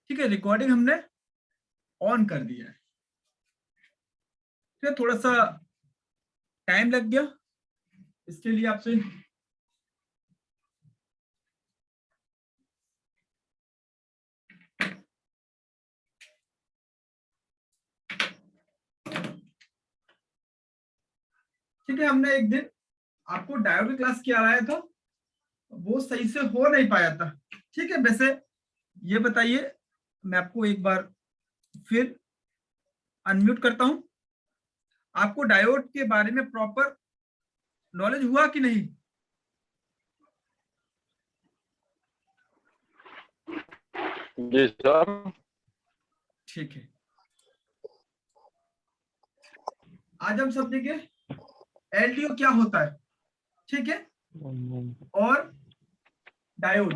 ठीक है, रिकॉर्डिंग हमने ऑन कर दिया है। ठीक है, थोड़ा सा टाइम लग गया, इसके लिए आपसे ठीक है। हमने एक दिन आपको डायोड की क्लास किया रहा था, वो सही से हो नहीं पाया था। ठीक है, वैसे ये बताइए, मैं आपको एक बार फिर अनम्यूट करता हूं, आपको डायोड के बारे में प्रॉपर नॉलेज हुआ कि नहीं? जी सर। ठीक है, आज हम समझेंगे एलडीओ क्या होता है। ठीक है, और डायोड।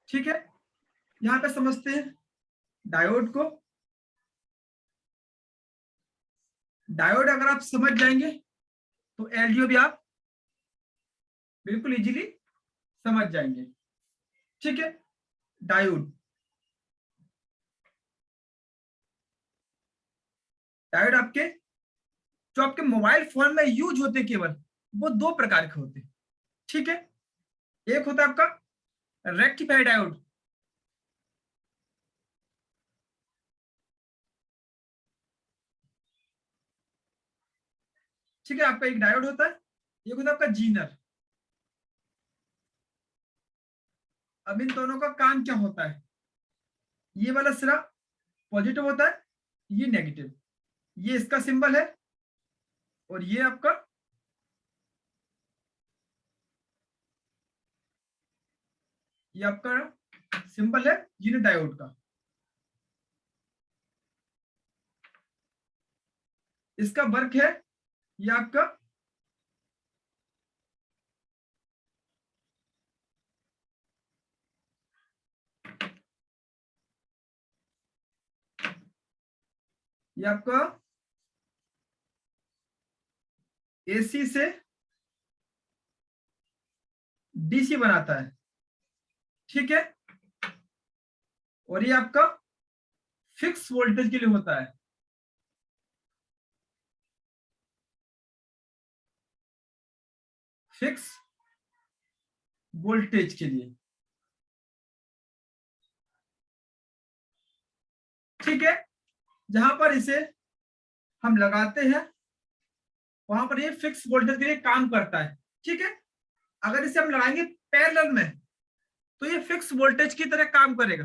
ठीक है, यहां पे समझते हैं डायोड को। डायोड अगर आप समझ जाएंगे तो एलडीओ भी आप बिल्कुल इजीली समझ जाएंगे। ठीक है, डायोड डायोड आपके जो आपके मोबाइल फोन में यूज होते केवल वो दो प्रकार के होते हैं। ठीक है, एक होता है आपका रेक्टिफाइड डायोड, ठीक है, आपका एक डायोड होता है, एक होता है आपका जीनर। अब इन दोनों का काम क्या होता है? ये वाला सिरा पॉजिटिव होता है, ये नेगेटिव, ये इसका सिंबल है, और ये आपका ये आपका सिंबल है जीनर डायोड का। इसका वर्क है ये आपका ये आपका एसी से डीसी बनाता है। ठीक है, और ये आपका फिक्स वोल्टेज के लिए होता है। फिक्स वोल्टेज के लिए। ठीक है, जहां पर इसे हम लगाते हैं वहां पर ये फिक्स वोल्टेज के लिए काम करता है। ठीक है, अगर इसे हम लगाएंगे पैरेलल में तो ये फिक्स वोल्टेज की तरह काम करेगा।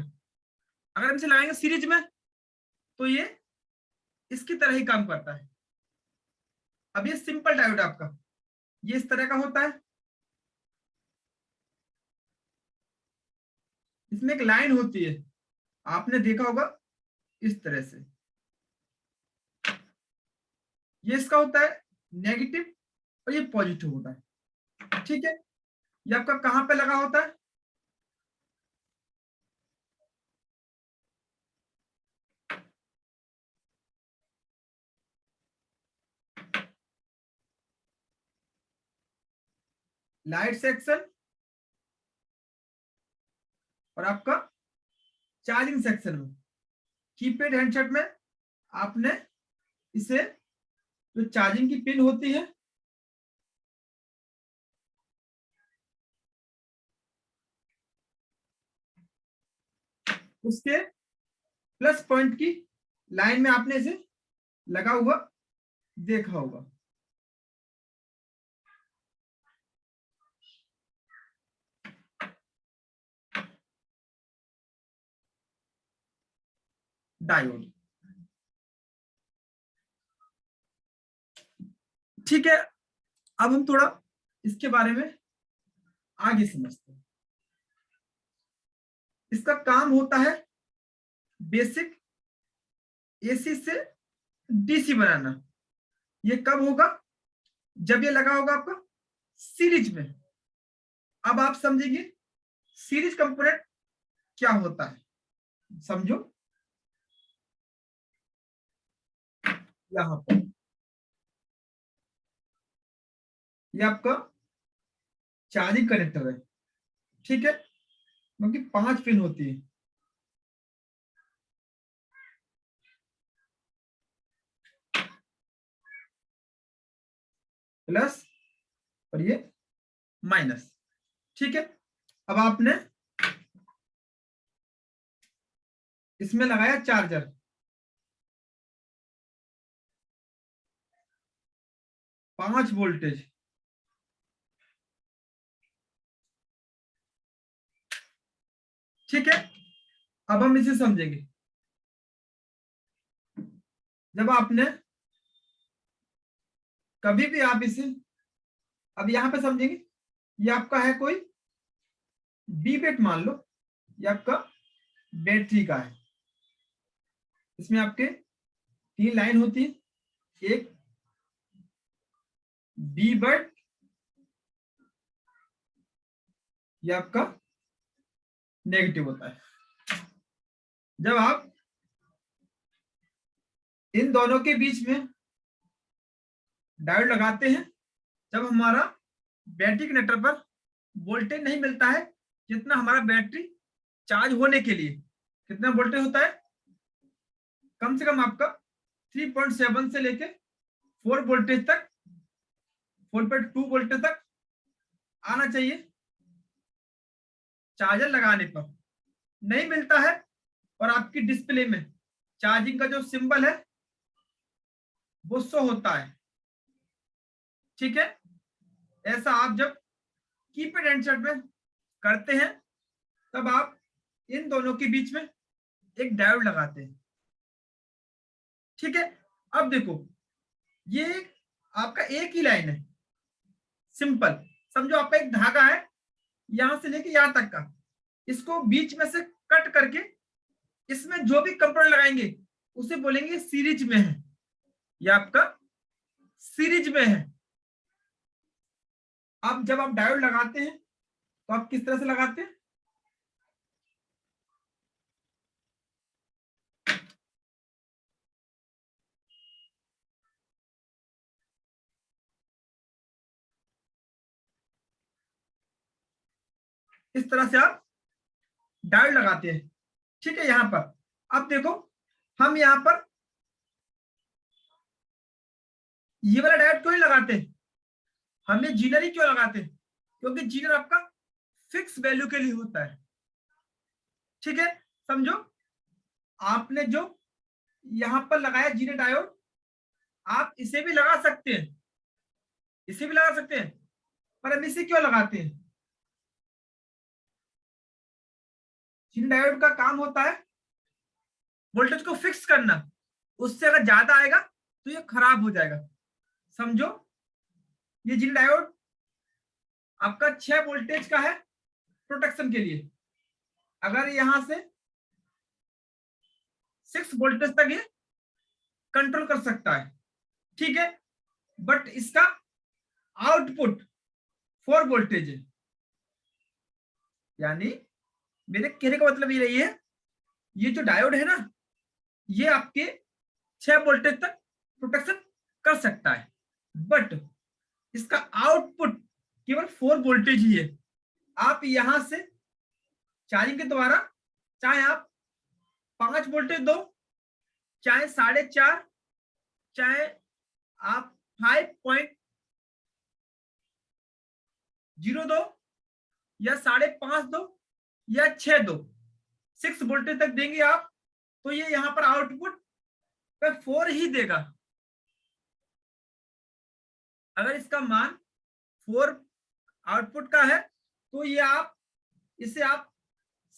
अगर हम इसे लगाएंगे सीरीज में तो ये इसकी तरह ही काम करता है। अब ये सिंपल डायोड आपका ये इस तरह का होता है, इसमें एक लाइन होती है, आपने देखा होगा इस तरह से। ये इसका होता है नेगेटिव और ये पॉजिटिव होता है। ठीक है, ये आपका कहां पे लगा होता है? लाइट सेक्शन और आपका चार्जिंग सेक्शन में। कीपैड हैंडसेट में आपने इसे जो चार्जिंग की पिन होती है उसके प्लस पॉइंट की लाइन में आपने इसे लगा हुआ देखा होगा। डायोड। ठीक है, अब हम थोड़ा इसके बारे में आगे समझते हैं। इसका काम होता है बेसिक एसी से डीसी बनाना। ये कब होगा? जब ये लगा होगा आपका सीरीज में। अब आप समझेंगे सीरीज कंपोनेंट क्या होता है, समझो। यहां पर ये आपका चार्जिंग कनेक्टर है, ठीक है, क्योंकि 5 पिन होती है। प्लस और ये माइनस, ठीक है। अब आपने इसमें लगाया चार्जर, पांच वोल्टेज, ठीक है। अब हम इसे समझेंगे। जब आपने कभी भी आप इसे, अब यहां पे समझेंगे, ये आपका है कोई बी बेट मान लो, ये आपका बैटरी का है। इसमें आपके 3 लाइन होती है, एक बी बेट, ये आपका नेगेटिव होता है। जब आप इन दोनों के बीच में डायोड लगाते हैं, जब हमारा बैटरी कनेक्टर पर वोल्टेज नहीं मिलता है जितना हमारा बैटरी चार्ज होने के लिए, कितना वोल्टेज होता है, कम से कम आपका 3.7 से लेके 4 वोल्टेज तक, 4.2 वोल्टेज तक आना चाहिए। चार्जर लगाने पर नहीं मिलता है और आपकी डिस्प्ले में चार्जिंग का जो सिंबल है वो शो होता है, ठीक है। ऐसा आप जब कीपैड हैंडसेट में करते हैं तब आप इन दोनों के बीच में एक डायोड लगाते हैं, ठीक है। अब देखो, ये आपका एक ही लाइन है, सिंपल समझो। आपका एक धागा है यहां से लेके यहां तक का, इसको बीच में से कट करके इसमें जो भी कंपोनेंट लगाएंगे उसे बोलेंगे सीरीज में है, ये आपका सीरीज में है। अब जब आप डायोड लगाते हैं तो आप किस तरह से लगाते हैं, इस तरह से आप डायोड लगाते हैं, ठीक है। यहां पर अब देखो, हम यहां पर ये वाला डायोड क्यों नहीं लगाते, हमें जीनर ही क्यों लगाते हैं, क्योंकि जीनर आपका फिक्स वैल्यू के लिए होता है, ठीक है। समझो, आपने जो यहां पर लगाया जीनर डायोड, आप इसे भी लगा सकते हैं, इसे भी लगा सकते हैं, पर हम इसे क्यों लगाते हैं, जीनर डायोड का काम होता है वोल्टेज को फिक्स करना, उससे अगर ज्यादा आएगा तो ये खराब हो जाएगा। समझो, ये जीनर डायोड आपका 6 वोल्टेज का है प्रोटेक्शन के लिए, अगर यहां से 6 वोल्टेज तक ये कंट्रोल कर सकता है, ठीक है। बट इसका आउटपुट 4 वोल्टेज है, यानी मेरे कहने का मतलब ये रही है, ये जो डायोड है ना, ये आपके 6 वोल्टेज तक प्रोटेक्शन कर सकता है, बट इसका आउटपुट केवल 4 वोल्टेज ही है। आप यहां से चार्जिंग के द्वारा चाहे आप 5 वोल्टेज दो, चाहे 4.5, चाहे आप 5.0 दो, या 5.5 दो, या 6 दो, 6 वोल्टेज तक देंगे आप, तो ये यहां पर आउटपुट पे 4 ही देगा। अगर इसका मान 4 आउटपुट का है तो ये आप इसे आप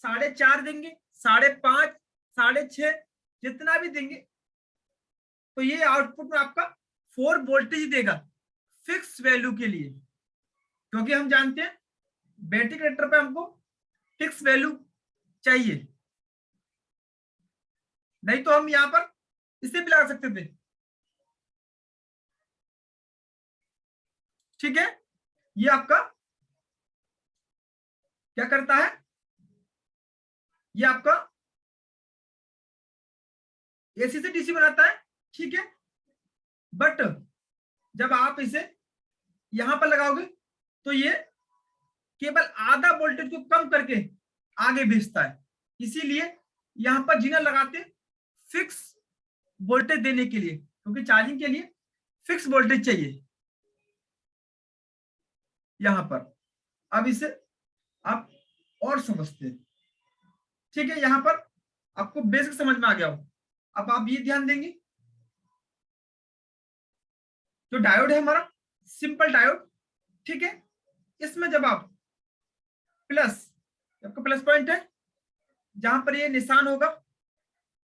4.5 देंगे, 5.5, 6.5, जितना भी देंगे तो ये आउटपुट में आपका 4 वोल्टेज देगा फिक्स वैल्यू के लिए, क्योंकि हम जानते हैं बैटरी कनेक्टर पे हमको फिक्स वैल्यू चाहिए, नहीं तो हम यहां पर इसे भी लगा सकते थे, ठीक है। ये आपका क्या करता है, ये आपका एसी से डीसी बनाता है, ठीक है। बट जब आप इसे यहां पर लगाओगे तो ये केवल आधा वोल्टेज को कम करके आगे भेजता है, इसीलिए यहां पर जीना लगाते फिक्स वोल्टेज देने के लिए, क्योंकि चार्जिंग के लिए फिक्स वोल्टेज चाहिए यहां पर। अब इसे आप और समझते हैं, ठीक है। यहां पर आपको बेसिक समझ में आ गया हो। अब आप ये ध्यान देंगे, जो डायोड है हमारा सिंपल डायोड, ठीक है, इसमें जब आप प्लस, आपका प्लस पॉइंट है, जहां पर ये निशान होगा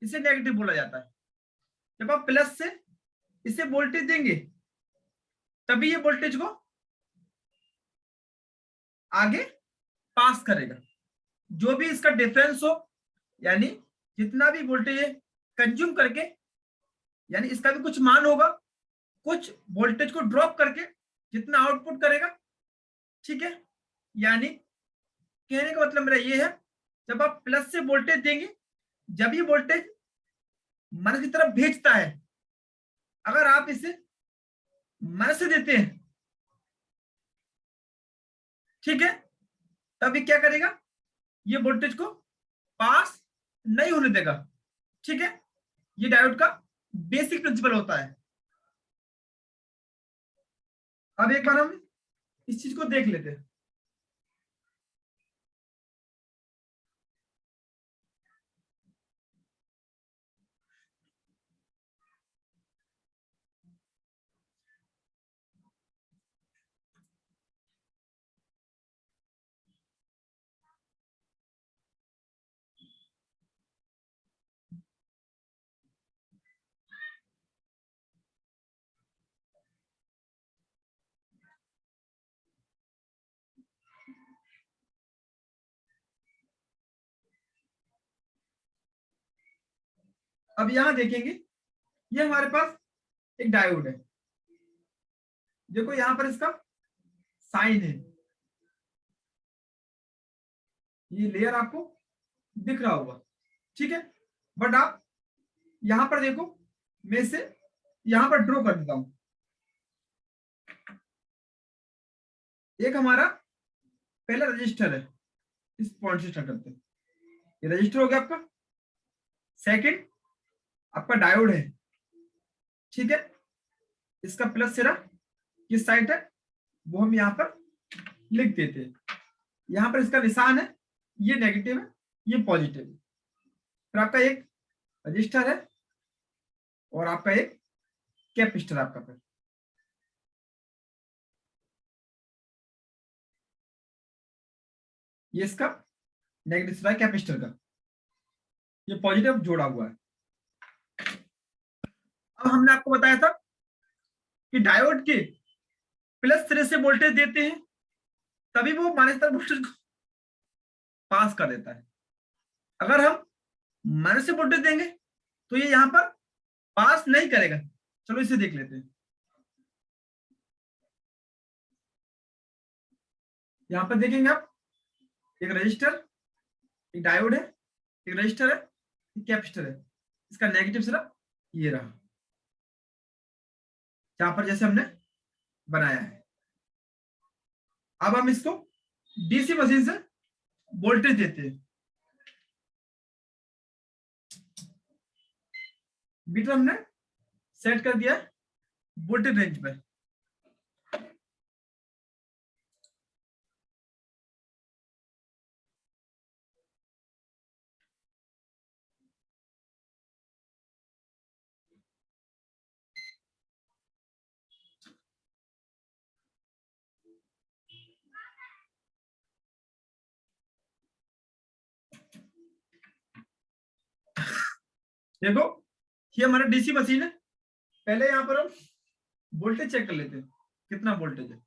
इसे नेगेटिव बोला जाता है। जब आप प्लस से इसे वोल्टेज देंगे तभी ये वोल्टेज को आगे पास करेगा। जो भी इसका डिफरेंस हो, यानी जितना भी वोल्टेज कंज्यूम करके, यानी इसका भी कुछ मान होगा, कुछ वोल्टेज को ड्रॉप करके जितना आउटपुट करेगा, ठीक है। यानी कहने का मतलब मेरा ये है, जब आप प्लस से वोल्टेज देंगे, जब ये वोल्टेज माइनस की तरफ भेजता है, अगर आप इसे माइनस से देते हैं, ठीक है, तब ये क्या करेगा, ये वोल्टेज को पास नहीं होने देगा, ठीक है। ये डायोड का बेसिक प्रिंसिपल होता है। अब एक बार हम इस चीज को देख लेते हैं। अब यहां देखेंगे, ये हमारे पास एक डायोड है, देखो यहां पर इसका साइन है, ये लेयर आपको दिख रहा होगा, ठीक है। बट आप यहां पर देखो, मैं इसे यहां पर ड्रॉ कर देता हूं। एक हमारा पहला रजिस्टर है, इस पॉइंट से स्टार्ट करते हैं, ये रजिस्टर हो गया आपका। सेकंड आपका डायोड है, ठीक है, इसका प्लस सिरा किस साइड है वो हम यहाँ पर लिख देते हैं। यहाँ पर इसका निशान है, ये नेगेटिव है, ये पॉजिटिव है। फिर आपका एक रजिस्टर है और आपका एक कैपेसिटर आपका फिर, ये इसका नेगेटिव सिरा है कैपेसिटर का, ये पॉजिटिव जोड़ा हुआ है। अब हमने आपको बताया था कि डायोड के प्लस सिरे से वोल्टेज देते हैं तभी वो माइनस तरफ वोल्टेज को पास कर देता है। अगर हम माइनस से वोल्टेज देंगे तो ये यहां पर पास नहीं करेगा। चलो इसे देख लेते हैं। यहां पर देखेंगे आप, एक रजिस्टर, एक डायोड है, एक रजिस्टर है, एक कैपेसिटर है, इसका नेगेटिव सिरा ये रहा, जहां पर जैसे हमने बनाया है। अब हम इसको डीसी मशीन से वोल्टेज देते हैं। मीटर हमने सेट कर दिया वोल्टेज रेंज पे। देखो ये हमारा डीसी मशीन है। पहले यहां पर हम वोल्टेज चेक कर लेते हैं, कितना वोल्टेज है।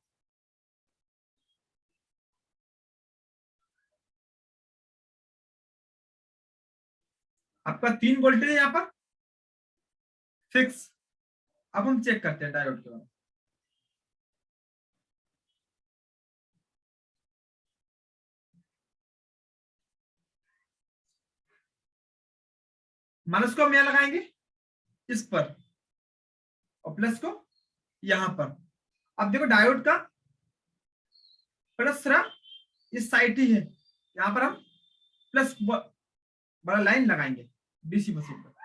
आपका 3 वोल्टेज है यहाँ पर फिक्स। अब हम चेक करते हैं डायोड के बाद। माइनस को हम यहां लगाएंगे इस पर और प्लस को यहां पर, अब देखो डायोड का प्लस इस साइड ही है, यहाँ पर हम प्लस बड़ा लाइन लगाएंगे डीसी मशीन पर।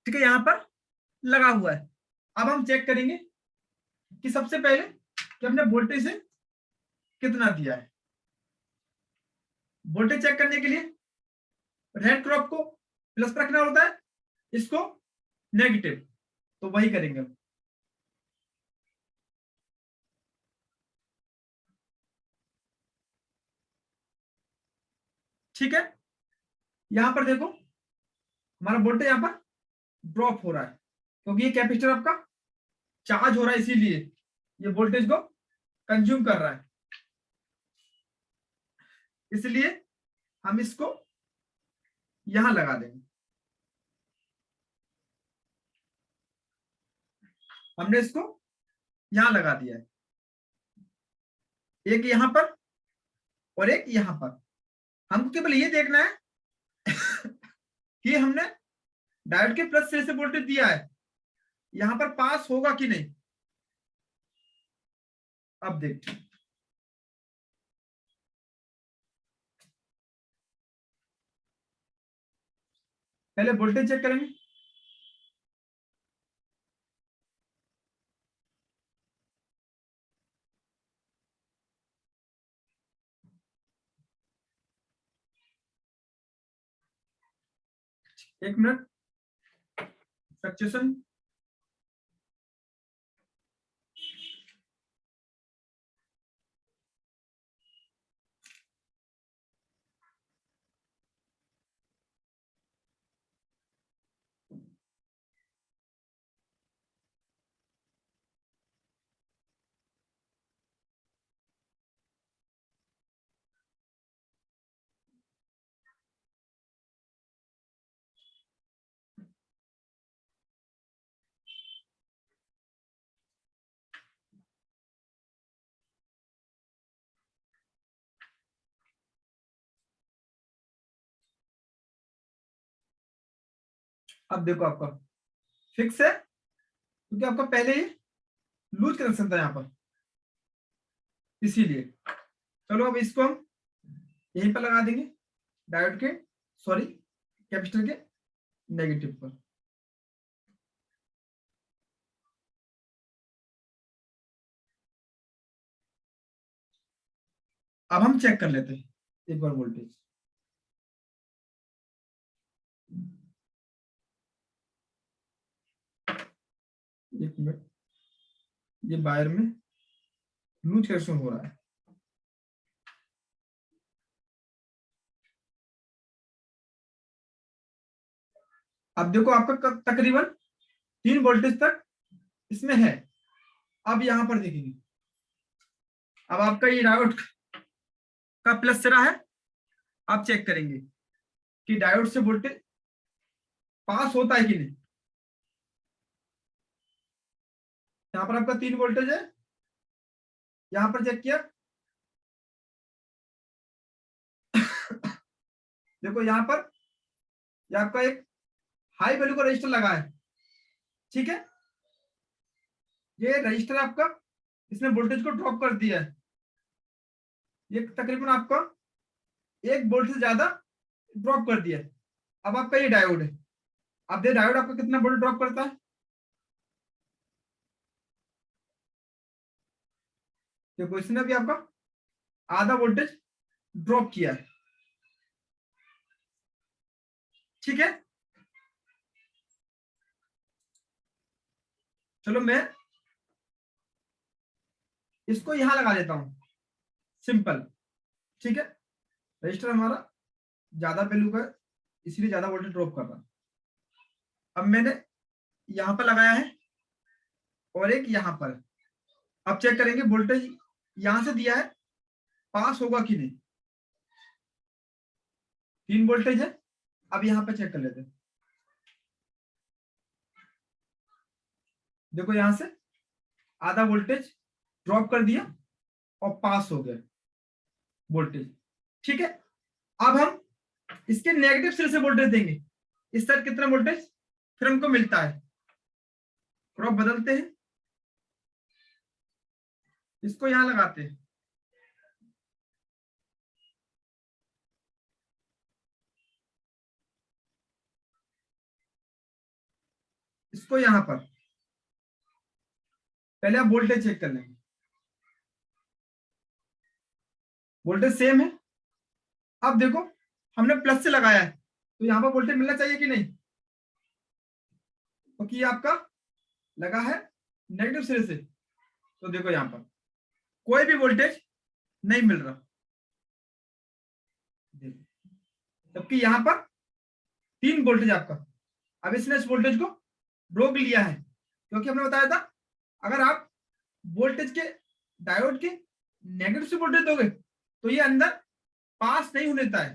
ठीक है, यहाँ पर लगा हुआ है। अब हम चेक करेंगे कि सबसे पहले कि हमने वोल्टेज से कितना दिया है। वोल्टेज चेक करने के लिए रेड क्रॉप को प्लस पर रखना होता है, इसको नेगेटिव, तो वही करेंगे हम। ठीक है, यहां पर देखो हमारा वोल्टेज यहां पर ड्रॉप हो रहा है, क्योंकि ये कैपेसिटर आपका चार्ज हो रहा है, इसीलिए ये वोल्टेज को कंज्यूम कर रहा है, इसलिए हम इसको यहां लगा देंगे। हमने इसको यहां लगा दिया है, एक यहां पर और एक यहां पर। हमको केवल ये देखना है कि हमने डायोड के प्लस से वोल्टेज दिया है, यहां पर पास होगा कि नहीं। अब देखते हैं, पहले वोल्टेज चेक करेंगे। एक मिनट, फ्लक्चुएशन। अब देखो आपका फिक्स है, क्योंकि आपका पहले ही लूज कनेक्शन था यहाँ पर, इसीलिए। चलो अब इसको हम यहीं पर लगा देंगे, डायोड के, सॉरी कैपेसिटर के नेगेटिव पर। अब हम चेक कर लेते हैं एक बार वोल्टेज। एक मिनट, ये वायर में लूज कनेक्शन हो रहा है। अब देखो आपका तकरीबन 3 वोल्टेज तक इसमें है। अब यहां पर देखेंगे, अब आपका ये डायोड का प्लस सिरा है, आप चेक करेंगे कि डायोड से वोल्टेज पास होता है कि नहीं। यहाँ पर आपका 3 वोल्टेज है, यहां पर चेक किया देखो यहाँ पर ये आपका एक हाई वैल्यू का रजिस्टर लगा है। ठीक है, ये रजिस्टर आपका इसने वोल्टेज को ड्रॉप कर दिया है, ये तकरीबन आपका 1 वोल्ट से ज्यादा ड्रॉप कर दिया है। अब आपका ये डायोड है, अब ये डायोड आपका कितना वोल्ट ड्रॉप करता है, देखो इसने भी आपका आधा वोल्टेज ड्रॉप किया है। ठीक है, चलो मैं इसको यहां लगा देता हूं, सिंपल। ठीक है, रजिस्टर हमारा ज्यादा वैल्यू का है, इसलिए ज्यादा वोल्टेज ड्रॉप कर रहा है। अब मैंने यहां पर लगाया है और एक यहां पर। अब चेक करेंगे वोल्टेज यहां से दिया है, पास होगा कि नहीं। 3 वोल्टेज है। अब यहाँ पे चेक कर लेते हैं, देखो यहां से आधा वोल्टेज ड्रॉप कर दिया और पास हो गया वोल्टेज, ठीक है। अब हम इसके नेगेटिव सिरे से वोल्टेज देंगे, इस साइड कितना वोल्टेज फिर हमको मिलता है, क्रॉप बदलते हैं, इसको यहां लगाते हैं, इसको यहां पर पहले आप वोल्टेज चेक कर लेंगे, वोल्टेज सेम है। अब देखो हमने प्लस से लगाया है तो यहां पर वोल्टेज मिलना चाहिए कि नहीं, क्योंकि तो आपका लगा है नेगेटिव सिरे से, तो देखो यहां पर कोई भी वोल्टेज नहीं मिल रहा, जबकि यहां पर 3 वोल्टेज आपका। अब इसने इस वोल्टेज को रोक लिया है, क्योंकि हमने बताया था अगर आप वोल्टेज के डायोड के नेगेटिव से वोल्टेज दोगे तो ये अंदर पास नहीं होने देता है।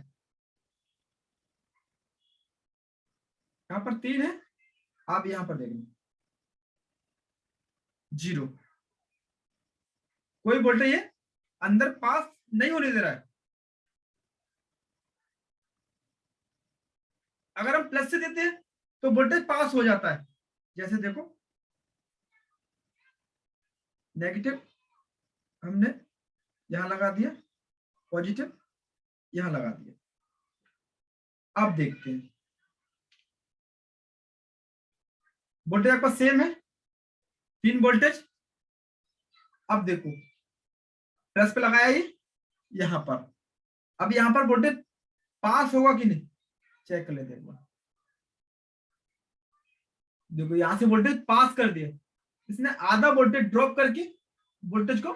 यहां पर 3 है, आप यहां पर देखेंगे 0, कोई वोल्टेज ये अंदर पास नहीं होने दे रहा है। अगर हम प्लस से देते हैं तो वोल्टेज पास हो जाता है, जैसे देखो नेगेटिव हमने यहां लगा दिया, पॉजिटिव यहां लगा दिया। अब देखते हैं वोल्टेज आपका सेम है, 3 वोल्टेज। अब देखो प्लस पे लगाया ये यहां पर, अब यहां पर वोल्टेज पास होगा कि नहीं चेक कर लेते हैं एक बार। देखो यहां से वोल्टेज पास कर दिया, इसने आधा वोल्टेज ड्रॉप करके वोल्टेज को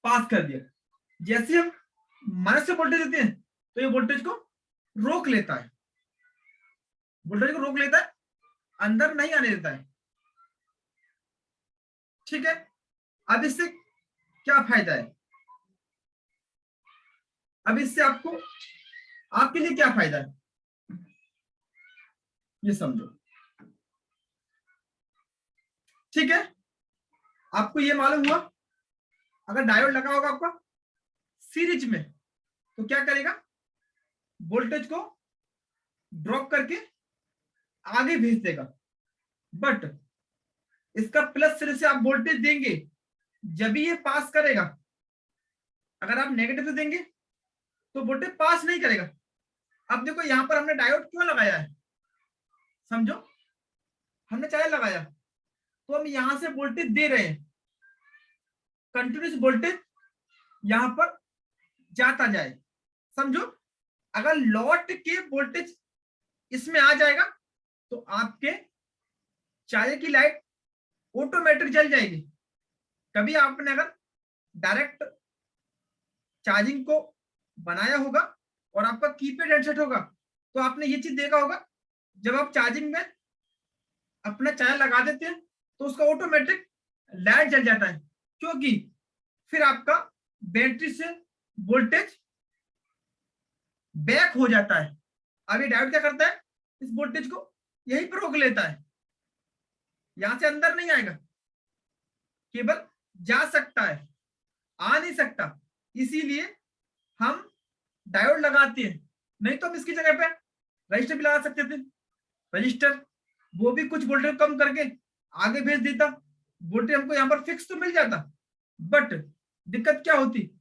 पास कर दिया। जैसे हम माइनस से वोल्टेज देते हैं तो ये वोल्टेज को रोक लेता है, वोल्टेज को रोक लेता है, अंदर नहीं आने देता है, ठीक है। अब इससे क्या फायदा है, अब इससे आपको आपके लिए क्या फायदा है ये समझो, ठीक है। आपको ये मालूम हुआ अगर डायोड लगा होगा आपका सीरीज में तो क्या करेगा, वोल्टेज को ड्रॉप करके आगे भेज देगा। बट इसका प्लस सिरे से आप वोल्टेज देंगे जब भी ये पास करेगा, अगर आप नेगेटिव से देंगे तो वोल्टेज पास नहीं करेगा। अब देखो यहां पर हमने डायोड क्यों लगाया है, समझो, हमने चाहे लगाया तो हम यहां से वोल्टेज दे रहे हैं, कंटिन्यूस वोल्टेज यहां पर जाता जाए, समझो। अगर लौट के वोल्टेज इसमें आ जाएगा तो आपके चाय की लाइट ऑटोमेटिक जल जाएगी। कभी आपने अगर डायरेक्ट चार्जिंग को बनाया होगा और आपका कीपैड हेडसेट होगा तो आपने ये चीज देखा होगा, जब आप चार्जिंग में अपना चाय लगा देते हैं तो उसका ऑटोमेटिक लाइट जल जाता है, क्योंकि फिर आपका बैटरी से वोल्टेज बैक हो जाता है। अब ये डायोड क्या करता है, इस वोल्टेज को यहीं पर रोक लेता है, यहां से अंदर नहीं आएगा, केवल जा सकता है, आ नहीं सकता। इसीलिए हम डायोड लगाते हैं, नहीं तो हम इसकी जगह पे रजिस्टर भी लगा सकते थे, रजिस्टर वो भी कुछ वोल्टेज कम करके आगे भेज देता, वोल्टेज हमको यहाँ पर फिक्स तो मिल जाता। बट दिक्कत क्या होती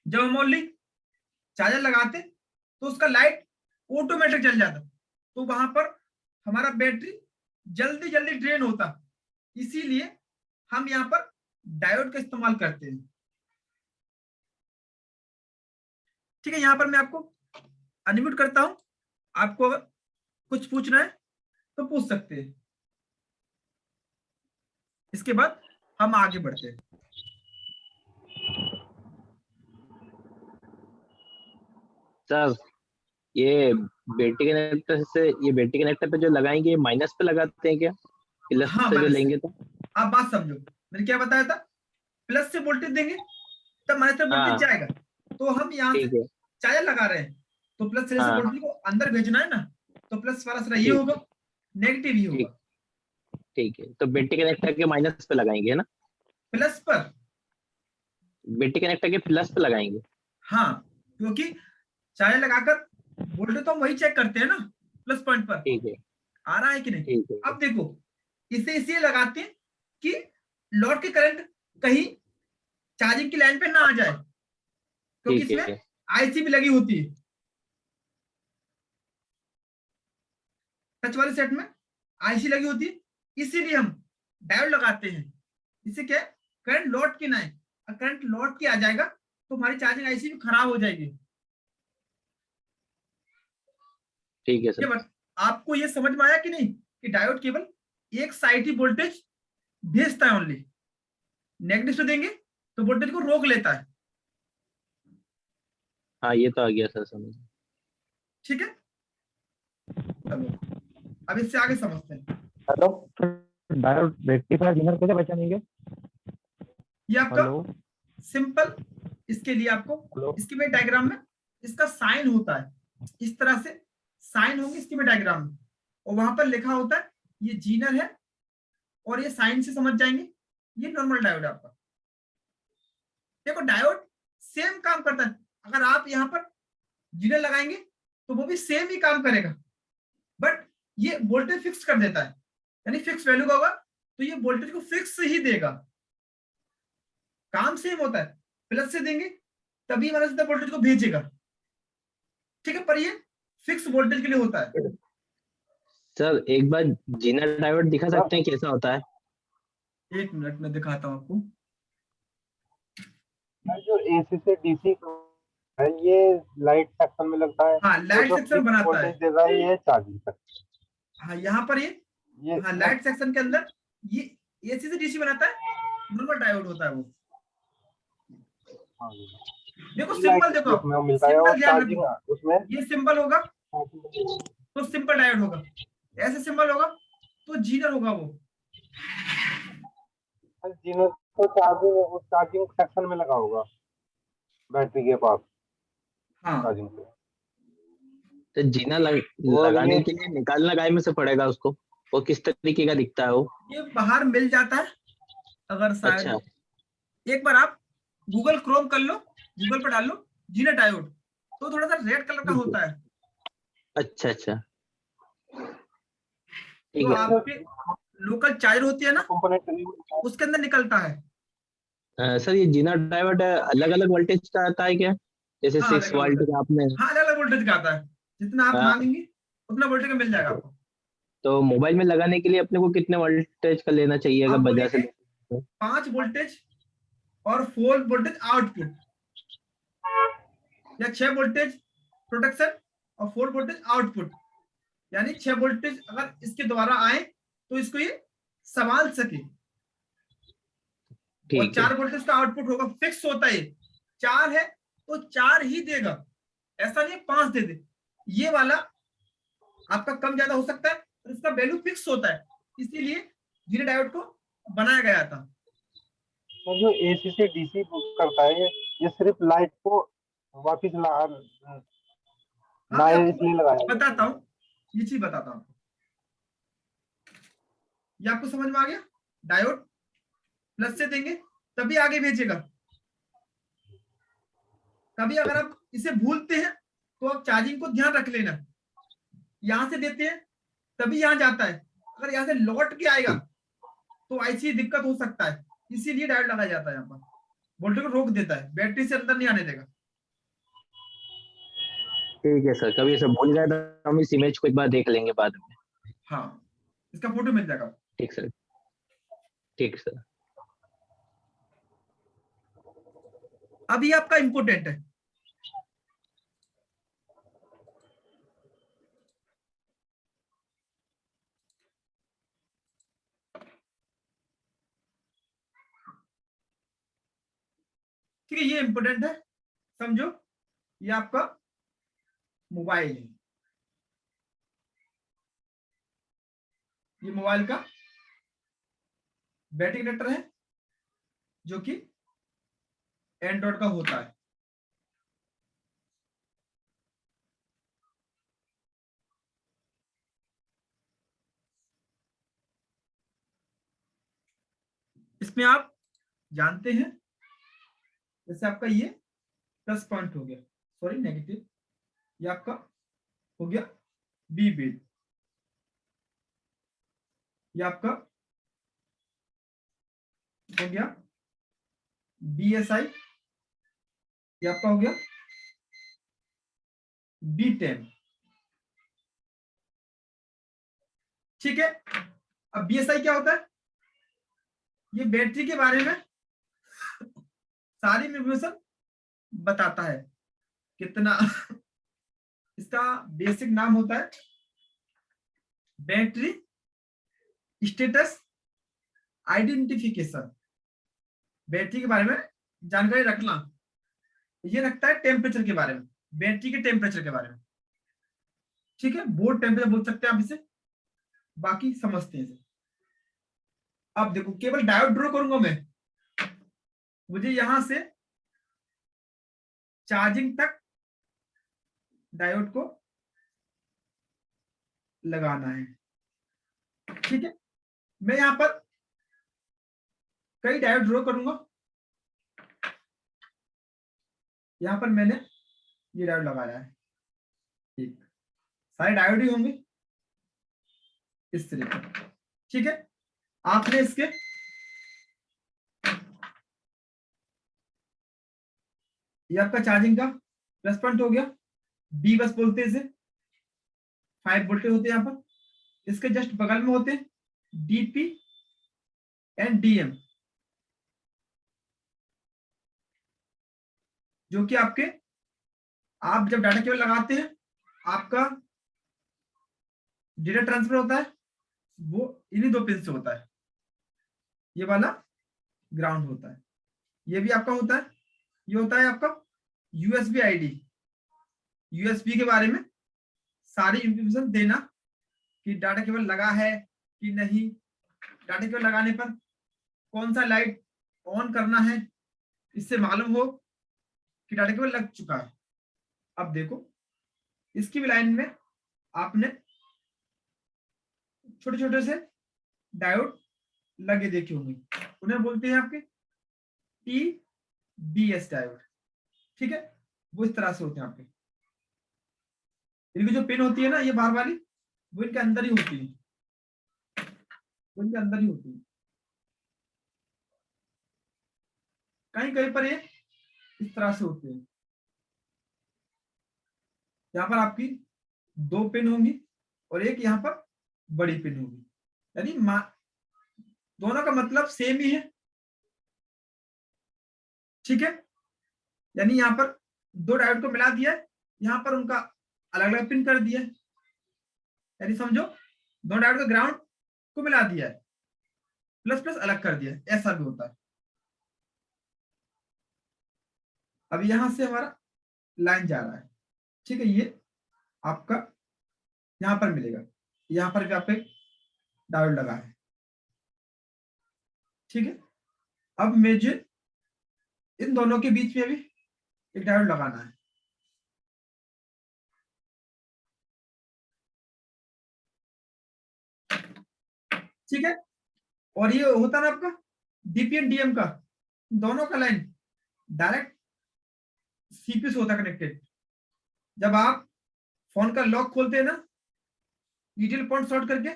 जब हम ओनली चार्जर लगाते तो उसका लाइट ऑटोमेटिक जल जाता, तो वहां पर हमारा बैटरी जल्दी जल्दी ड्रेन होता। इसीलिए हम यहाँ पर डायोड का इस्तेमाल करते हैं, ठीक है। यहाँ पर मैं आपको अनम्यूट करता हूं, आपको अगर कुछ पूछना है तो पूछ सकते हैं, इसके बाद हम आगे बढ़ते हैं। सर ये बैटरी कनेक्टर से, ये बैटरी कनेक्टर पे जो लगाएंगे ये माइनस पे लगाते हैं क्या, प्लस हाँ से जो माइनस, लेंगे तो? आप बात समझो, मैंने क्या बताया था, प्लस से वोल्टेज देंगे तब माइनस से वोल्टेज हाँ जाएगा। तो हम यहाँ से ठीक है। चार्जर लगा रहे हैं तो प्लस से हाँ वोल्टेज को अंदर भेजना है ना, तो प्लस वाला सारा ये ठीक होगा, नेगेटिव ये ठीक होगा। ठीक है, तो बैटरी कनेक्टर के माइनस पे लगाएंगे है ना? प्लस पर, बैटरी कनेक्टर के प्लस पे लगाएंगे। हाँ, क्योंकि चार्जर लगाकर वोल्टेज तो हम वही चेक करते हैं ना, प्लस पॉइंट पर ठीक है आ रहा है कि नहीं। ठीक है अब देखो, इसे इसलिए लगाते हैं कि लोड की करंट कहीं चार्जिंग की लाइन पे ना आ जाए, क्योंकि ठीक इसमें है आईसी भी लगी होती है, टच वाले सेट में आईसी लगी होती है, इसीलिए हम डायोड लगाते हैं। इससे क्या है, करंट लौट के ना आए, अगर करंट लौट के आ जाएगा तो हमारी चार्जिंग आईसी भी खराब हो जाएगी। ठीक है ये सर। आपको ये समझ में आया कि नहीं, कि डायोड केवल एक साइड ही वोल्टेज भेजता है ओनली, नेगेटिव से देंगे तो वोल्टेज को रोक लेता है। हाँ ये तो आ गया सर समझ। ठीक है, चलो अब इससे आगे समझते हैं। हेलो, डायोड रेक्टिफायर जेनर कैसे पहचानेंगे? ये आपका हेलो सिंपल, इसके लिए आपको हेलो स्कीमेटिक डायग्राम में इसका साइन होता है, इस तरह से साइन होंगे स्कीमेटिक डायग्राम में, और वहां पर लिखा होता है ये जीनर है, और ये साइन से समझ जाएंगे ये नॉर्मल डायोड है आपका। देखो डायोड सेम काम करता है, अगर आप यहाँ पर जीनर लगाएंगे तो वो भी सेम ही काम करेगा, बट ये वोल्टेज फिक्स कर देता है, यानी फिक्स वैल्यू का होगा तो ये वोल्टेज को फिक्स ही देगा, काम सेम होता है, प्लस से देंगे तभी हमारा सीधा वोल्टेज को भेजेगा। ठीक है, पर ये फिक्स वोल्टेज के लिए होता है। सर एक बार जीना डायोड दिखा सर, सकते हैं कैसा होता है? एक मिनट में दिखाता हूं आपको। जो एसी से डीसी है ये लाइट सेक्शन में लगता है, हाँ, और लाइट जो सेक्शन फिक्स बनाता वोल्टेज है। दे रहा है ये चार्जिंग सेक्शन। हाँ, यहाँ पर ये, ये हाँ लाइट सेक्शन के अंदर ये एसी से डीसी बनाता है, नॉर्मल डायोड होता है वो। हाँ, देखो लाइट सिंबल देखो, उसमें मिलता है और सिंबल ध्यान चार्जिंग रखो, उसमें। ये सिंबल होगा तो सिंपल डायोड होगा, ऐसे सिंबल होगा तो जीनर होगा वो। जिन्हों तो चार्जिंग उस चार्जिंग सेक्शन में लगा होगा, बैटरी के पास हाँ, चार्जिंग पे। तो जीना और लगाने ये के लिए निकालना गाय में से पड़ेगा उसको? वो किस तरीके का दिखता है वो? ये बाहर मिल जाता है, अगर शायद अच्छा एक बार आप गूगल क्रोम कर लो, गूगल पर डाल लो जीनर डायोड, तो थोड़ा सा रेड कलर का ठीक है। होता है, अच्छा अच्छा तो ठीक है सर। आपके लोकल चार्जर होती है ना, कंपोनेंट उसके अंदर निकलता है। सर ये जीना डायोड अलग अलग वोल्टेज का आता है क्या? जैसे हाँ, अलग 6 अलग वोल्ट वोल्टेज, का आपने। हाँ अलग अलग वोल्टेज का आता है, जितना आप अ, मांगेंगे उतना वोल्टेज का मिल जाएगा आपको। तो मोबाइल में लगाने के लिए अपने को कितने वोल्टेज का लेना चाहिए अगर आप बाजार से बोलेंगे लें तो? 5 वोल्टेज और 4 वोल्टेज आउटपुट, या 6 वोल्टेज प्रोटेक्शन और 4 वोल्टेज आउटपुट, यानी 6 वोल्टेज अगर इसके द्वारा आए तो इसको ये संभाल सके, और ठीक है 4 वोल्टेज का आउटपुट होगा, फिक्स होता है, 4 है तो 4 ही देगा, ऐसा नहीं 5 दे दे, ये वाला आपका कम ज्यादा हो सकता है, और इसका वैल्यू फिक्स होता है, इसीलिए जीरो डायोड को बनाया गया था। तो जो एसी से डीसी करता है ये सिर्फ लाइट को वापिस हाँ, मैं लाए आपको इसलिए लगाया बताता हूँ, ये चीज बताता हूँ, ये आपको समझ में आ गया, डायोड प्लस से देंगे तभी आगे भेजेगा, कभी अगर आप इसे भूलते हैं तो आप चार्जिंग को ध्यान रख लेना, यहां से देते हैं तभी यहां जाता है, अगर यहां से लौट के आएगा तो ऐसी दिक्कत हो सकता है, इसीलिए डायोड लगाया जाता है, यहाँ पर वोल्टेज को रोक देता है, बैटरी से अंदर नहीं आने देगा। ठीक है सर, कभी ऐसा भूल गए तो हम इस इमेज को एक बार देख लेंगे बाद में। हाँ, इसका फोटो मिल जाएगा। ठीक सर। ठीक सर। अब ये आपका इंपोर्टेंट है, ठीक है, ये इंपोर्टेंट है, समझो, ये आपका मोबाइल है, ये मोबाइल का बैटरी कनेक्टर है जो कि एंड्रॉइड का होता है। इसमें आप जानते हैं, जैसे आपका ये प्लस पॉइंट हो गया, सॉरी नेगेटिव, ये आपका हो गया बी बिड, ये आपका हो गया BSI, ये आपका हो गया B10। ठीक है, अब BSI क्या होता है? ये बैटरी के बारे में सारी इंफॉर्मेशन बताता है, कितना इसका बेसिक नाम होता है बैटरी स्टेटस आइडेंटिफिकेशन। बैटरी के बारे में जानकारी रखना, ये रखता है टेम्परेचर के बारे में, बैटरी के टेम्परेचर के बारे में। ठीक है, बोर्ड टेम्परेचर बोल सकते हैं आप इसे, बाकी समझते हैं इसे। अब देखो, केवल डायोड ड्रॉ करूंगा मैं, मुझे यहां से चार्जिंग तक डायोड को लगाना है। ठीक है, मैं यहां पर कई डायोड ड्रॉ करूंगा। यहां पर मैंने ये डायोड लगाया है, ठीक, सारे डायोड ही होंगे इस तरीके। ठीक है, आपने इसके ये आपका चार्जिंग का प्लस पॉइंट हो गया, बी बस बोलते हैं इसे, 5 वोल्टेज होते हैं यहाँ पर। इसके जस्ट बगल में होते हैं DP एंड DM, जो कि आपके, आप जब डाटा केबल लगाते हैं, आपका डेटा ट्रांसफर होता है वो इन्हीं 2 पिन से होता है। ये वाला ग्राउंड होता है, ये भी आपका होता है, ये होता है आपका USB ID। USB के बारे में सारी इंफॉर्मेशन देना कि डाटा केबल लगा है कि नहीं, डाटा केबल लगाने पर कौन सा लाइट ऑन करना है, इससे मालूम हो कि डाटा केबल लग चुका है। अब देखो, इसकी भी लाइन में आपने छोटे छोटे से डायोड लगे देखे होंगे, उन्हें बोलते हैं आपके TBS डायोड। ठीक है, वो इस तरह से होते हैं आपके। इनकी जो पिन होती है ना, ये बाहर वाली, वो इनके अंदर ही होती है, वो इनके अंदर ही होती है। कहीं कहीं पर ये इस तरह से होते हैं। यहाँ पर आपकी 2 पिन होंगी और एक यहाँ पर बड़ी पिन होगी, यानी दोनों का मतलब सेम ही है। ठीक है, यानी यहाँ पर 2 डायोड को मिला दिया है, यहाँ पर उनका अलग अलग पिन कर दिया है, यानी समझो 2 डायोड का ग्राउंड को मिला दिया है, प्लस प्लस अलग कर दिया है, ऐसा भी होता है। अब यहां से हमारा लाइन जा रहा है। ठीक है, ये आपका यहां पर मिलेगा, यहां पर भी आपका एक डायोड लगा है। ठीक है, अब मुझे इन दोनों के बीच में भी एक डायोड लगाना है। ठीक है, और ये होता ना आपका DP एंड DM का, दोनों का लाइन डायरेक्ट CPU से होता कनेक्टेड। जब आप फोन का लॉक खोलते हैं ना, ETL पॉइंट शॉर्ट करके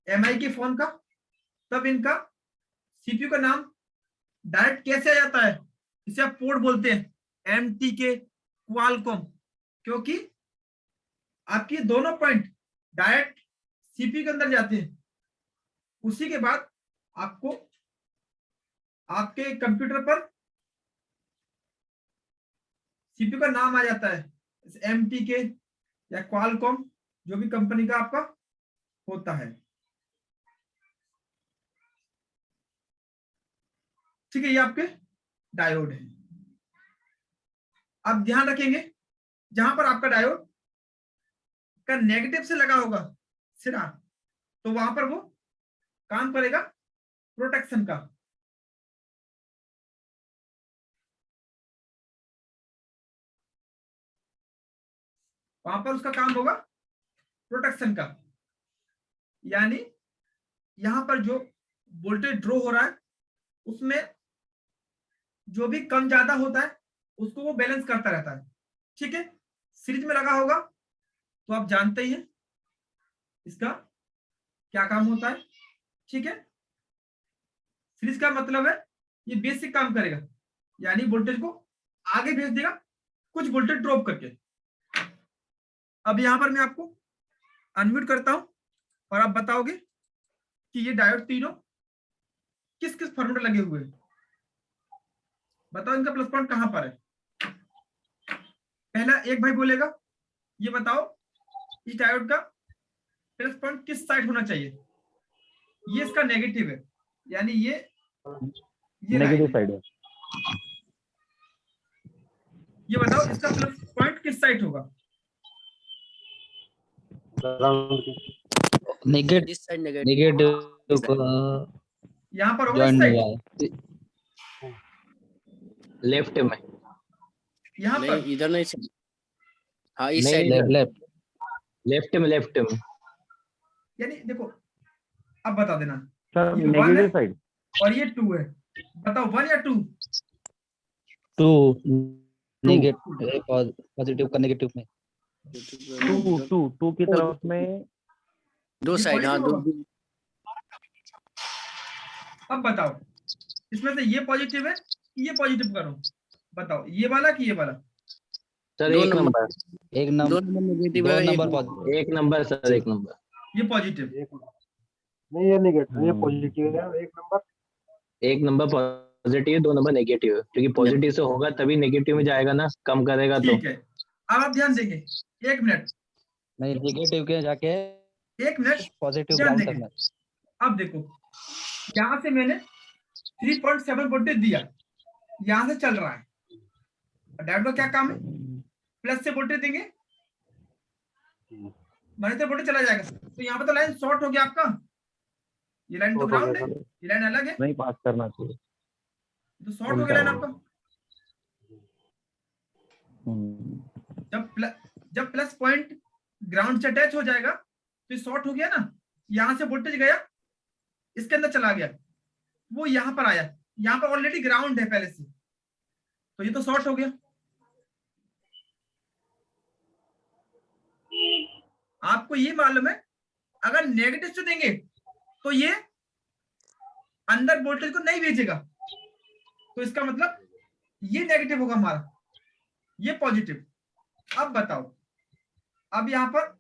MI के फोन का, तब इनका CPU का नाम डायरेक्ट कैसे आ जाता है, इसे आप पोर्ट बोलते हैं MTK क्वालकॉम, क्योंकि आपकी दोनों पॉइंट डायरेक्ट CPU के अंदर जाते हैं। उसी के बाद आपको आपके कंप्यूटर पर CPU का नाम आ जाता है, MTK या क्वालकॉम, जो भी कंपनी का आपका होता है। ठीक है, ये आपके डायोड है। अब ध्यान रखेंगे, जहां पर आपका डायोड का नेगेटिव से लगा होगा सिरा, तो वहां पर वो काम करेगा प्रोटेक्शन का। वहां पर उसका काम होगा प्रोटेक्शन का, यानी यहां पर जो वोल्टेज ड्रॉ हो रहा है उसमें जो भी कम ज्यादा होता है उसको वो बैलेंस करता रहता है, ठीक है। सीरीज में लगा होगा तो आप जानते ही हैं इसका क्या काम होता है, ठीक है। सीरीज का मतलब है ये बेसिक काम करेगा, यानी वोल्टेज को आगे भेज देगा कुछ वोल्टेज ड्रॉप करके। अब यहां पर मैं आपको अनम्यूट करता हूं और आप बताओगे कि ये डायोड तीनों किस किस फॉर्मेट लगे हुए हैं। बताओ इनका प्लस पॉइंट कहां पर है। पहला एक भाई बोलेगा ये बताओ इस डायोड का प्लस पॉइंट किस साइड होना चाहिए। ये इसका नेगेटिव है, यानी ये नेगेटिव साइड है। ये बताओ इसका प्लस पॉइंट किस साइड होगा। ग्राउंड की नेगेटिव इस साइड नेगेटिव को यहाँ पर होगा इस ज्वाइन साइड, हुआ लेफ्ट में, यहाँ नहीं पर इधर नहीं sir। हाँ इस नहीं, साइड लेफ्ट लेफ्ट लेफ्ट में यानी देखो अब बता देना सर ये 1 है नेगेटिव साइड। और ये 2 है। बताओ 1 या 2। टू नेगेटिव पॉजिटिव का नेगेटिव में टू की तरफ में दो ये साइड। हाँ positive दो होगा। अब बताओ इसमें से ये पॉजिटिव है कि ये पॉजिटिव करो। बताओ ये वाला कि ये वाला। सर, दो एक नंबर। नंबर, एक दो नंबर नंबर नेगेटिव दो है नंबर एक पॉजिटिव एक नंबर सर, एक नंबर। ये पॉजिटिव। नहीं ये नेगेटिव, ये पॉजिटिव है। एक नंबर पॉजिटिव है, 2 नंबर नेगेटिव है, क्योंकि पॉजिटिव से होगा तभी नेगेटिव में जाएगा ना, कम करेगा तो। ठीक है अब आप ध्यान देंगे, 1 मिनट नहीं नेगेटिव के जाके 1 मिनट पॉजिटिव ध्यान ग्राउंड देंगे। करना। अब देखो यहां से मैंने 3.7 वोल्टेज दिया, यहां से चल रहा है। डायोड का क्या काम है, प्लस से वोल्टेज देंगे माइनस से वोल्टेज चला जाएगा। तो यहाँ पे तो लाइन शॉर्ट हो गया आपका, ये लाइन तो ग्राउंड है, ये लाइन अलग है, नहीं पास करना चाहिए। तो शॉर्ट हो गया लाइन आपका। जब प्लस पॉइंट ग्राउंड से अटैच हो जाएगा तो शॉर्ट हो गया ना, यहां से वोल्टेज गया इसके अंदर चला गया, वो यहां पर आया, यहां पर ऑलरेडी ग्राउंड है पहले से, तो ये तो शॉर्ट हो गया। आपको ये मालूम है अगर नेगेटिव से देंगे तो ये अंदर वोल्टेज को नहीं भेजेगा, तो इसका मतलब ये नेगेटिव होगा हमारा, ये पॉजिटिव। अब बताओ अब यहां पर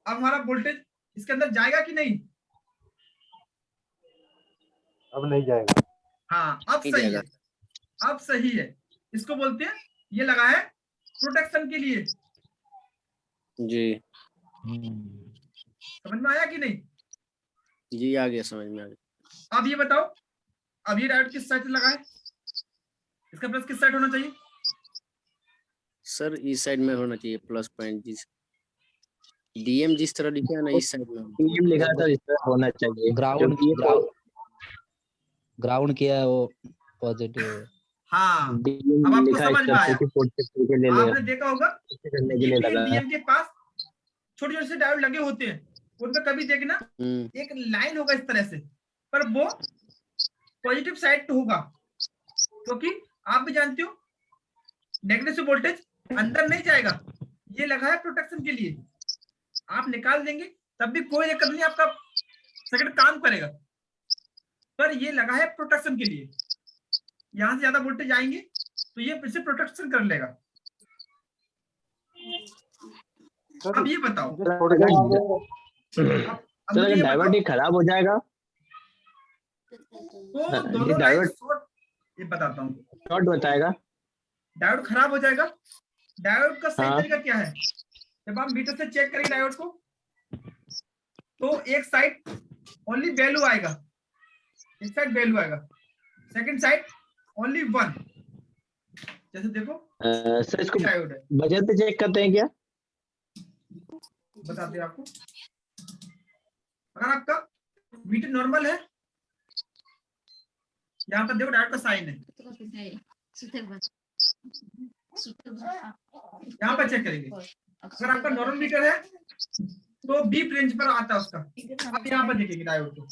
अब हमारा वोल्टेज इसके अंदर जाएगा कि नहीं। अब नहीं जाएगा। हाँ अब नहीं सही है, जाएगा। अब सही है। इसको बोलते हैं ये लगा है प्रोटेक्शन के लिए। जी समझ में आया कि नहीं। जी आ गया, समझ में आ गया। अब ये बताओ अब ये डायोड किस साइड से लगा है, इसका प्लस किस साइड होना चाहिए। सर इस साइड में होना चाहिए प्लस पॉइंट। जिस डीएम जिस तरह लिखा है ना इस साइड में। टीम लिखा था इस तरह होना चाहिए, ग्राउंड क्योंकि ये ग्राउंड किया है वो पॉजिटिव। हाँ डीएम अब आपको लिखा है समझ इस में तरह आया। से कि प्रोटेक्ट के लिए आपने देखा होगा करने के लिए लगा है। डीएम के पास छोटे छोटे से डायोड लगे होते हैं, उनमें कभी देखना एक लाइन होगा इस तरह से, पर वो पॉजिटिव साइड पे होगा, क्योंकि आप भी जानते हो नेगेटिव से वोल्टेज अंदर नहीं जाएगा, ये लगा है प्रोटेक्शन के लिए। आप निकाल देंगे तब भी कोई दिक्कत नहीं, आपका सर्किट काम करेगा, पर ये लगा है प्रोटेक्शन के लिए। यहां से ज्यादा वोल्टेज आएंगे तो ये इसे प्रोटेक्शन कर लेगा। अब ये बताओ अब सर मुझे अगर ये डायोड बताओ, खराब हो जाएगा तो दोनों लाइन शॉर्ट, ये बताता हूँ। शॉर्ट बताएगा, डायोड खराब हो जाएगा। डायोड का सही हाँ। तरीका क्या है, जब आप मीटर से चेक करेंगे डायोड को तो एक साइड ओनली वैल्यू आएगा, एक साइड वैल्यू आएगा, सेकंड साइड ओनली 1। जैसे देखो सर इसको डायोड है, बजट पे चेक करते हैं क्या। बताते हैं आपको। अगर आपका मीटर नॉर्मल है, यहाँ पर देखो डायोड का साइन है, यहाँ पर चेक करेंगे। अगर आपका नॉर्मल मीटर है तो बीप रेंज पर आता है उसका। अब यहाँ पर देखेंगे डायोड को,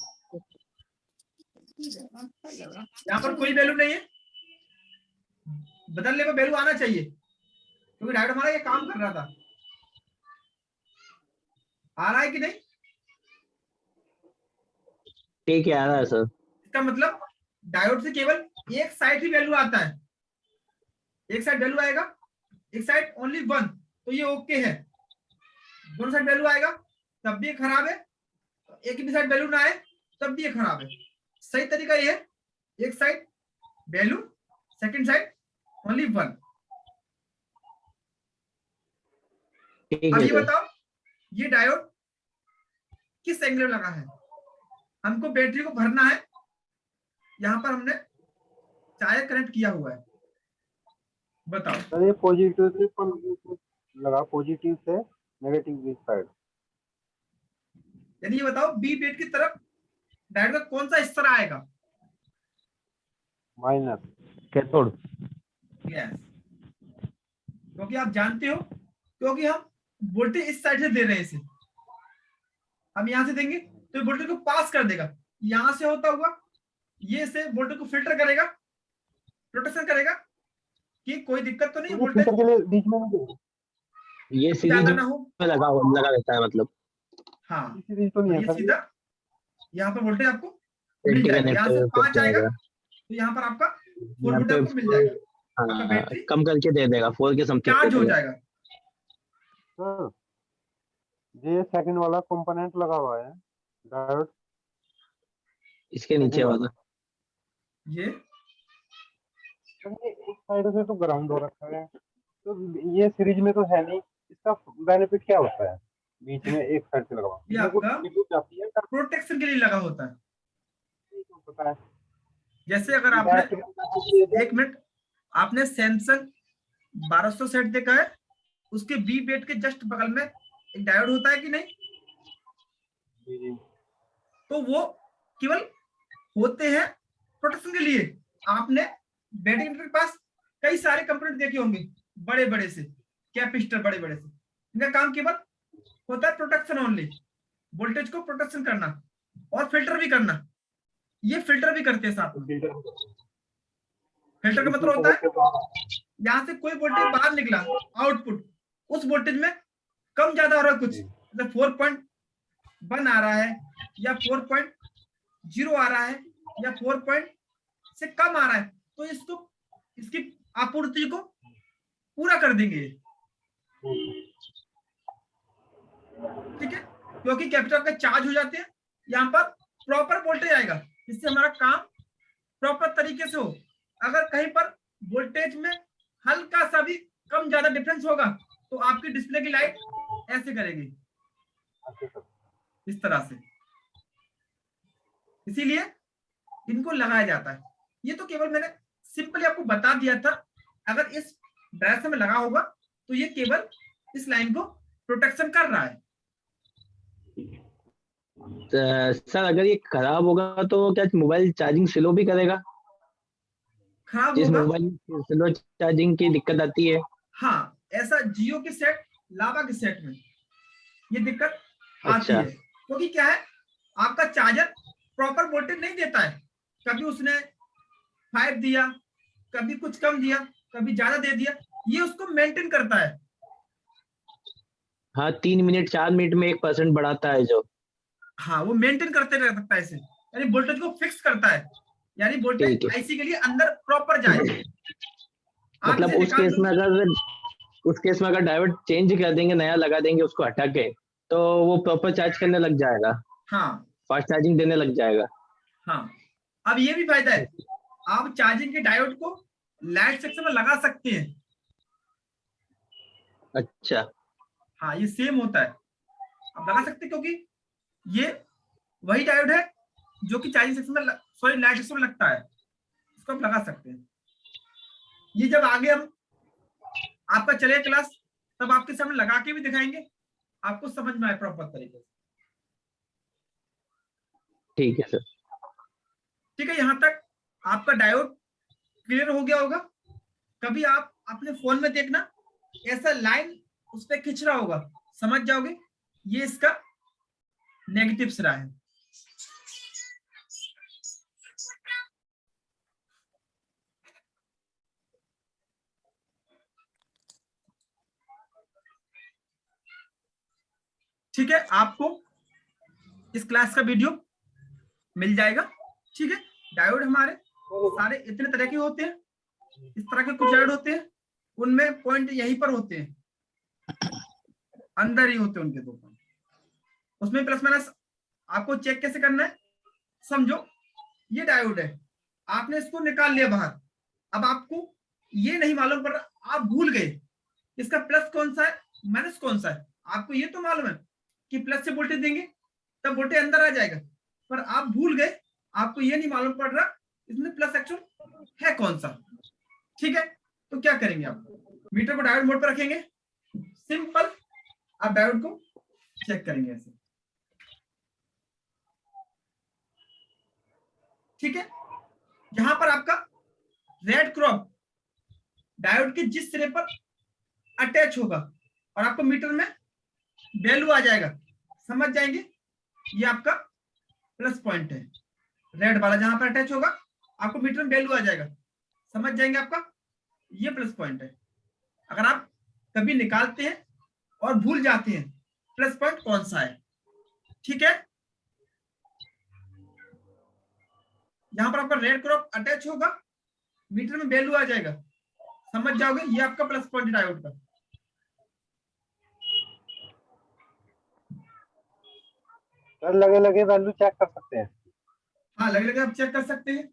यहाँ पर कोई वैल्यू नहीं है, बदलने पर वैल्यू आना चाहिए क्योंकि डायोड हमारा ये काम कर रहा था। आ रहा है कि नहीं? ठीक है, आ रहा है सर। इसका मतलब डायोड से केवल एक साइड ही वैल्यू आता है, एक साइड वैल्यू आएगा, एक साइड ओनली 1, तो ये ओके है। दोनों साइड वैल्यू आएगा तब भी ये खराब है, एक भी साइड वैल्यू ना आए तब भी ये खराब है। सही तरीका ये है, एक side value, second side only 1। ठीक अब है ये सर। बताओ ये डायोड किस एंगल में लगा है? हमको बैटरी को भरना है, यहाँ पर हमने चार्जर कनेक्ट किया हुआ है, बताओ। सर ये पॉजिटिव से लगा, पॉजिटिव से नेगेटिव की साइड, यानी ये बताओ बी बेट की तरफ डायोड का कौन सा हिस्सा आएगा? माइनस। कैथोड। यस, क्योंकि आप जानते हो, क्योंकि हम वोल्टेज इस साइड से दे रहे हैं, इसे हम यहां से देंगे तो वोल्टेज को पास कर देगा, यहां से होता हुआ ये से वोल्टेज को फिल्टर करेगा, प्रोटेक्शन करेगा कि कोई दिक्कत तो नहीं, वोल्टेज फिल्टर के लिए बीच में नहीं दे, ये सीरीज ज्यादा ना हो। में लगा रहता है मतलब। हाँ, सीरीज तो नहीं और है ये सर। सीधा यहाँ पर वोल्टेज आपको मिल बेटी जाएगा, यहाँ से कनेक्ट 5 आएगा जाएगा। तो यहाँ पर आपका 4 यहाँ वोल्ट पे आपको मिल जाएगा, आपका हाँ, बैटरी कम करके दे देगा, 4 के समथिंग चार्ज दे हो देगा। जाएगा। सर ये सेकंड वाला कंपोनेंट लगा हुआ है डायोड, इसके नीचे वाला ये ये एक साइड से तो ग्राउंड हो रखा है, तो ये सीरीज में तो है नहीं, इसका बेनिफिट क्या होता है बीच में एक साइड से लगा? ये आपका जाती है प्रोटेक्शन के लिए लगा होता है। तो पता है। जैसे अगर आपने, एक मिनट, आपने सैमसंग 1200 सेट देखा है, उसके बी बेट के जस्ट बगल में एक डायोड होता है कि नहीं? जी। तो वो केवल होते हैं प्रोटेक्शन के लिए। आपने बैटरी के पास कई सारे कंपोनेंट देखे होंगे, बड़े बड़े से कैपेसिटर, बड़े बड़े से, इनका काम केवल होता है प्रोटेक्शन ओनली, वोल्टेज को प्रोटेक्शन करना और फिल्टर भी करना। ये फिल्टर भी करते हैं साथ में। फिल्टर का मतलब होता है यहाँ से कोई वोल्टेज बाहर निकला, आउटपुट उस वोल्टेज में कम ज्यादा हो रहा है, कुछ मतलब 4.1 आ रहा है या 4.0 आ रहा है या 4 से कम आ रहा है, तो इसको, इसकी आपूर्ति को पूरा कर देंगे, ठीक है, क्योंकि कैपेसिटर का चार्ज हो जाते हैं, यहाँ पर प्रॉपर वोल्टेज आएगा, इससे हमारा काम प्रॉपर तरीके से हो। अगर कहीं पर वोल्टेज में हल्का सा भी कम ज्यादा डिफरेंस होगा तो आपकी डिस्प्ले की लाइट ऐसे करेगी, इस तरह से, इसीलिए इनको लगाया जाता है। ये तो केवल मैंने सिंपली आपको बता दिया था, अगर इस डायरेक्शन में लगा होगा तो ये केवल इस लाइन को प्रोटेक्शन कर रहा है। सर अगर ये खराब होगा तो क्या मोबाइल चार्जिंग स्लो भी करेगा? खराब जिस होगा, मोबाइल स्लो चार्जिंग की दिक्कत आती है। हाँ, ऐसा जियो के सेट, लावा के सेट में ये दिक्कत आती है, क्योंकि क्या है, आपका चार्जर प्रॉपर वोल्टेज नहीं देता है, कभी उसने 5 दिया, कभी कुछ कम दिया, कभी ज्यादा दे दिया, ये उसको मेंटेन करता है। हाँ, 3 मिनट 4 मिनट में 1% बढ़ाता है जो। हाँ, वो मेंटेन करते रहता है, ऐसे यानी वोल्टेज को फिक्स करता है, यानी वोल्टेज आईसी के लिए अंदर प्रॉपर जाए। मतलब उस केस में अगर डायोड चेंज कर देंगे, नया लगा देंगे उसको हटा के, तो वो प्रॉपर चार्ज करने लग जाएगा। हाँ, फास्ट चार्जिंग देने लग जाएगा। हाँ, अब ये भी फायदा है, आप चार्जिंग के डायोड को लाइट सेक्शन में लगा सकते हैं। अच्छा, हाँ, ये सेम होता है, आप लगा सकते हैं, क्योंकि ये वही डायोड है जो कि चार्जिंग सेक्शन में, सॉरी, लाइट सेक्शन में लगता है, इसको आप लगा सकते हैं। ये जब आगे हम आपका चले क्लास, तब आपके सामने लगा के भी दिखाएंगे, आपको समझ में आए प्रॉपर तरीके से। ठीक है सर। ठीक है, यहां तक आपका डायोड क्लियर हो गया होगा। कभी आप अपने फोन में देखना, ऐसा लाइन उस पर खिंच रहा होगा, समझ जाओगे ये इसका नेगेटिव सिरा है। ठीक है, आपको इस क्लास का वीडियो मिल जाएगा। ठीक है, डायोड हमारे सारे इतने तरह के होते हैं, इस तरह के कुछ डायोड होते हैं, उनमें पॉइंट यहीं पर होते हैं, अंदर ही होते हैं उनके 2 पॉइंट। उसमें प्लस माइनस आपको चेक कैसे करना है, समझो ये डायोड है, आपने इसको निकाल लिया बाहर, अब आपको ये नहीं मालूम पड़ रहा, आप भूल गए इसका प्लस कौन सा है माइनस कौन सा है। आपको ये तो मालूम है कि प्लस से वोल्टेज देंगे तब वोल्टेज अंदर आ जाएगा, पर आप भूल गए, आपको ये नहीं मालूम पड़ रहा इसमें प्लस एक्चुअल है कौन सा। ठीक है, तो क्या करेंगे, आप मीटर को डायोड मोड पर रखेंगे, सिंपल आप डायोड को चेक करेंगे ऐसे। ठीक है, यहां पर आपका रेड क्रॉप डायोड के जिस सिरे पर अटैच होगा और आपको मीटर में वैल्यू आ जाएगा, समझ जाएंगे ये आपका प्लस पॉइंट है। रेड वाला जहां पर अटैच होगा आपको मीटर में वैल्यू आ जाएगा, समझ जाएंगे आपका ये प्लस पॉइंट है। अगर आप कभी निकालते हैं और भूल जाते हैं प्लस पॉइंट कौन सा है, ठीक है, यहां पर आपका रेड क्रॉप अटैच होगा, मीटर में वैल्यू आ जाएगा, समझ जाओगे ये आपका प्लस पॉइंट डायोड का। सर लगे लगे वैल्यू चेक कर सकते हैं। हाँ, लगे लगे आप चेक कर सकते हैं,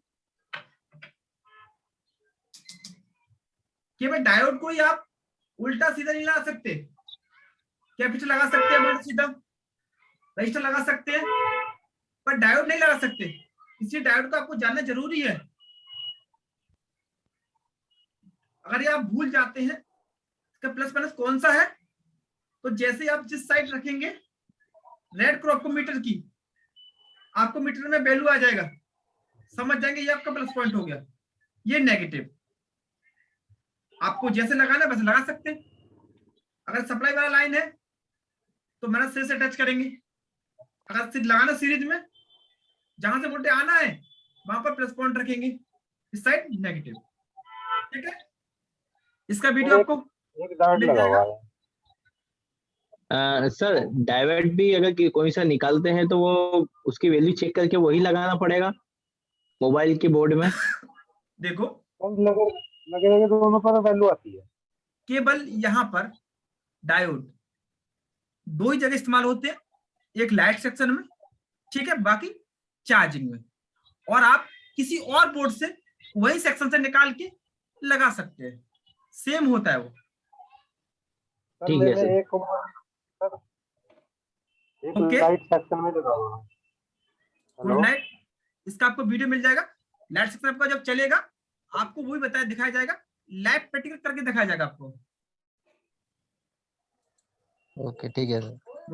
केवल डायोड को ही आप उल्टा सीधा नहीं लगा सकते, कैपेसिटर लगा सकते हैं उल्टा सीधा, रजिस्टर लगा सकते हैं, पर डायोड नहीं लगा सकते, इसलिए डायोड को आपको जानना जरूरी है। अगर ये आप भूल जाते हैं इसका प्लस माइनस कौन सा है, तो जैसे आप जिस साइड रखेंगे रेड क्रॉप को मीटर की, आपको मीटर में वैल्यू आ जाएगा, समझ जाएंगे ये आपका प्लस पॉइंट हो गया। ये नेगेटिव, आपको जैसे लगाना वैसे लगा सकते हैं। अगर सप्लाई वाला लाइन है तो मैंने सिरे से अटैच करेंगे, अगर लगाना सीरीज में, जहां से वोल्टेज आना है वहां पर प्लस पॉइंट रखेंगे, इस साइड नेगेटिव। ठीक है, इसका वीडियो आपको एक डायोड मिल लगा जाएगा। हुआ है। सर डायोड भी अगर कोई सा निकालते हैं तो वो उसकी वैल्यू चेक करके वही लगाना पड़ेगा मोबाइल के बोर्ड में। देखो लगे लगे लगे दोनों पर वैल्यू आती है। केवल यहाँ पर डायोड 2 ही जगह इस्तेमाल होते हैं, एक लाइट सेक्शन में, ठीक है, बाकी चार्जिंग में, और आप किसी और बोर्ड से वही सेक्शन से निकाल के लगा सकते हैं, सेम होता है वो। सर ठीक है मैंने सर। एक ओके, लाइट सेक्शन में लगा हुआ है। गुड हेलो नाइट, इसका आपको वीडियो मिल जाएगा, लाइट सेक्शन आपका जब चलेगा आपको वही बताया दिखाया जाएगा, लाइव प्रैक्टिकल करके दिखाया जाएगा आपको। ओके ठीक है सर।